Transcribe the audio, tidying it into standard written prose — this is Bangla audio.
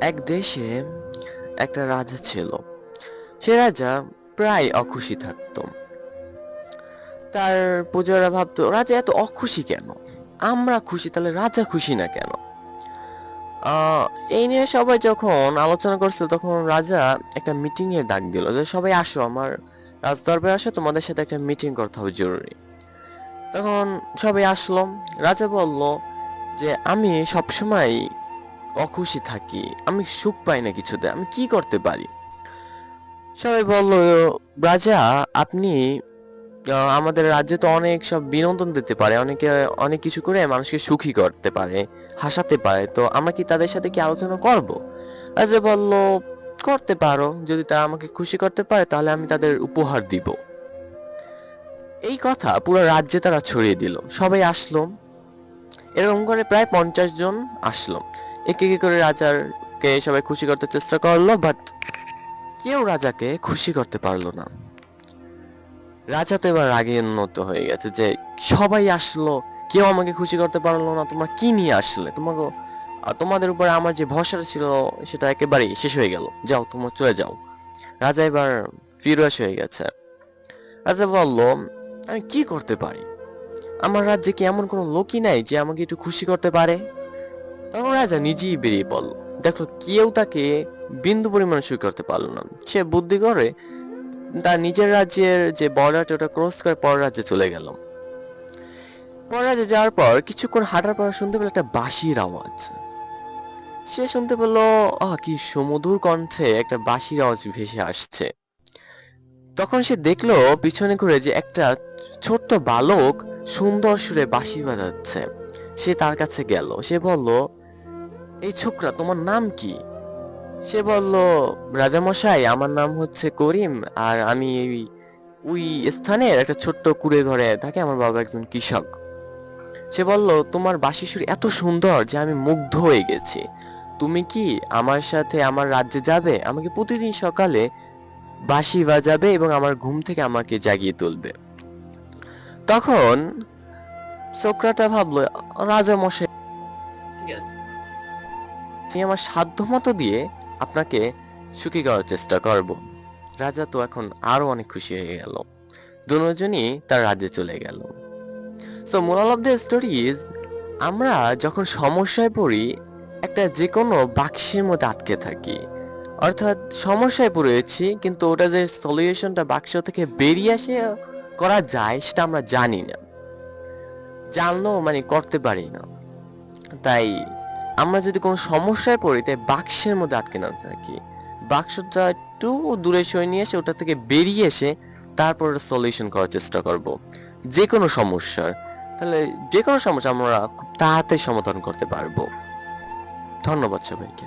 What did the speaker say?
এক দেশে একটা রাজা ছিল। সে রাজা প্রায় অখুশি থাকতো। তার প্রজারা ভাবতো রাজা এত অখুশি কেন, আমরা খুশি তাহলে রাজা খুশি না কেন। আহ এই নিয়ে সবাই যখন আলোচনা করছিল তখন রাজা একটা মিটিং এর ডাক দিল যে সবাই আসো আমার রাজদরবারে আসো, তোমাদের সাথে একটা মিটিং করতে হবে জরুরি। তখন সবাই আসলো। রাজা বলল যে আমি সবসময় অখুশি থাকি, আমি সুখ পাই না কিছুতে, আমি কি করতে পারি। সবাই বলল রাজা আপনি আমাদের রাজ্যে তো অনেক সব বিনোদন দিতে পারে, অনেকে অনেক কিছু করে মানুষকে সুখী করতে পারে, হাসাতে পারে, তো আমরা কি তাদের সাথে কি আলোচনা করব। রাজা বলল করতে পারো, যদি তারা আমাকে খুশি করতে পারে তাহলে আমি তাদের উপহার দিব। এই কথা পুরো রাজ্যে তারা ছড়িয়ে দিল, সবাই আসলো। এরকম করে প্রায় 50 জন আসলো। একে একে করে রাজারকে সবাই খুশি করতে চেষ্টা করলো, বাট কেউ রাজাকে খুশি করতে পারলো না। রাজা তো এবার রাগে উন্নত হয়ে গেছে যে সবাই আসলো, কেউ আমাকে খুশি করতে পারলো না, তোমরা কি নিয়ে আসলে, তোমাকে তোমাদের উপরে আমার যে ভরসাটা ছিল সেটা একেবারেই শেষ হয়ে গেল, যাও তোমরা চলে যাও। রাজা এবার ফিউরিয়াস হয়ে গেছে। রাজা বলল আমি কি করতে পারি, আমার রাজ্যে কি এমন কোনো লোকই নাই যে আমাকে একটু খুশি করতে পারে। তখন রাজা নিজেই বেরিয়ে পড়ল। দেখলো কেউ তাকে বিন্দু পরিমাণ সুখী করতে পারলো না। সে বুদ্ধি করে তার নিজের রাজ্যের যে বর্ডারটা ওটা ক্রস করে পর রাজ্যে চলে গেল। পর রাজ্যে যাওয়ার পর কিছুক্ষণ হাঁটার পর শুনতে পেল একটা বাঁশির আওয়াজ। সে শুনতে পেল কি সুমধুর কণ্ঠে একটা বাঁশির আওয়াজ ভেসে আসছে। তখন সে দেখলো পিছনে ঘুরে যে একটা ছোট্ট বালক সুন্দর সুরে বাঁশি বাজাচ্ছে। সে তার কাছে গেল, সে বলল এই ছোকরা তোমার নাম কি। সে বলল রাজামশাই আমার নাম হচ্ছে করিম, আর আমি ওই স্থানের একটা ছোট্ট কুঁড়ে ঘরে থাকি, আমার বাবা একজন কৃষক। সে বলল তোমার বাঁশি সুর এত সুন্দর যে আমি মুগ্ধ হয়ে গেছি, তুমি কি আমার সাথে আমার রাজ্যে যাবে, আমাকে প্রতিদিন সকালে বাঁশি বাজাবে এবং আমার ঘুম থেকে আমাকে জাগিয়ে তুলবে। তখন সোকরাটা ভাবলো রাজা মশাই ঠিক আছে। আমি আমার সাধ্য মতো দিয়ে আপনাকে সুখী করার চেষ্টা করব। রাজা তো এখন আরো অনেক খুশি হয়ে গেল। দুজনই তার রাজ্যে চলে গেল। So moral of the story is আমরা যখন সমস্যায় পড়ি একটা যে কোনো বাক্সের মধ্যে আটকে থাকি, অর্থাৎ সমস্যায় পড়েছি কিন্তু ওটা যে সলিউশনটা বাক্স থেকে বেরিয়ে আসে করা যায় সেটা আমরা জানি না, জানলেও মানে করতে পারি না। তাই আমরা যদি কোনো সমস্যায় পড়ি তাই বাক্সের মধ্যে আটকে না থাকি, বাক্সটা একটু দূরে সরিয়ে নিয়ে এসে ওটা থেকে বেরিয়ে এসে তারপর সলিউশন করার চেষ্টা করব যে কোনো সমস্যার। তাহলে যে কোনো সমস্যা আমরা খুব তাড়াতাড়ি সমাধান করতে পারবো। ধন্যবাদ সবাইকে।